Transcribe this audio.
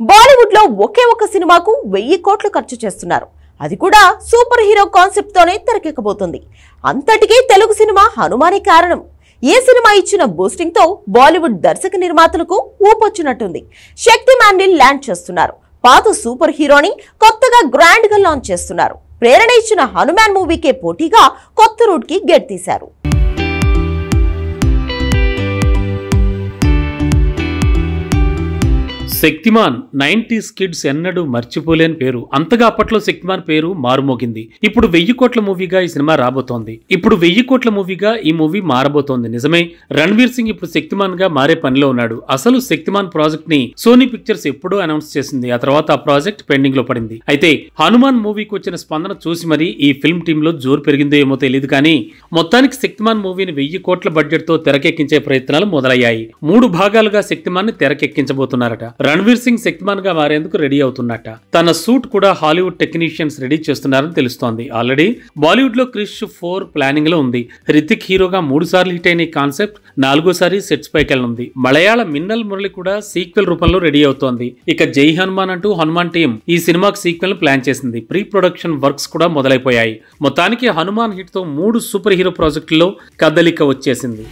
బాలీవుడ్ లో ఒకే ఒక సినిమాకు 1000 కోట్లు ఖర్చు చేస్తున్నారు. అది కూడా సూపర్ హీరో కాన్సెప్ట్ తోనే తెరకెక్కబోతుంది. అంతటికీ తెలుగు సినిమా హనుమానే కారణం. ఏ సినిమా ఇచ్చిన బూస్టింగ్ తో బాలీవుడ్ దర్శక నిర్మాతలకు ఊపొచ్చినట్టుంది. శక్తిమాన్ ని ల్యాండ్ చేస్తున్నారు. పాత సూపర్ హీరోని కొత్తగా గ్రాండ్ గా లాంచ్ చేస్తున్నారు. ప్రేరణ ఇచ్చిన హనుమాన్ మూవీకే పోటీగా కొత్త రూట్ కి గెట్ తీశారు. శక్తిమాన్ 90s కిడ్స్ ఎన్నడూ మర్చిపోలేని పేరు. అంతగా అప్పట్లో శక్తిమాన్ పేరు మారుమోగింది. ఇప్పుడు 1000 కోట్ల మూవీగా ఈ సినిమా రాబోతోంది. ఇప్పుడు 1000 కోట్ల మూవీగా ఈ మూవీ మారబోతోంది. నిజమే, రణ్వీర్ సింగ్ ఇప్పుడు శక్తిమాన్ గా మారే పనిలో ఉన్నాడు. అసలు శక్తిమాన్ ప్రాజెక్ట్ ని సోనీ పిక్చర్స్ ఎప్పుడో అనౌన్స్ చేసింది. ఆ తర్వాత ఆ ప్రాజెక్ట్ పెండింగ్ లో పడింది. అయితే హనుమాన్ మూవీకి వచ్చిన స్పందన చూసి మరి ఈ ఫిల్మ్ టీమ్ లో జోరు పెరిగిందో ఏమో తెలియదు కానీ మొత్తానికి శక్తిమాన్ మూవీని 1000 కోట్ల బడ్జెట్ తో తెరకెక్కించే ప్రయత్నాలు మొదలయ్యాయి. 3 భాగాలుగా శక్తిమాన్ ని తెరకెక్కించబోతున్నారట. రణ్వీర్ సింగ్ శక్తిమాన్ గా మారేందుకు రెడీ అవుతున్నట్ట. తన సూట్ కూడా హాలీవుడ్ టెక్నీషియన్స్ రెడీ చేస్తున్నారని తెలుస్తోంది. ఆల్రెడీ బాలీవుడ్ లో క్రిష్ 4 ప్లానింగ్ లో ఉంది. హృతిక్ హీరోగా 3 సార్లు హిట్ అయిన ఈ కాన్సెప్ట్ 4వసారి సెట్స్ పైకెళ్ళనుంది. మలయాళ మిన్నల్ మురళి కూడా సీక్వెల్ రూపంలో రెడీ అవుతోంది. ఇక జై హనుమాన్ అంటూ హనుమాన్ టీం ఈ సినిమాకు సీక్వెల్ ప్లాన్ చేసింది. ప్రీ ప్రొడక్షన్ వర్క్స్ కూడా మొదలైపోయాయి. మొత్తానికి హనుమాన్ హిట్ తో 3 సూపర్ హీరో ప్రాజెక్టుల్లో కదలిక వచ్చేసింది.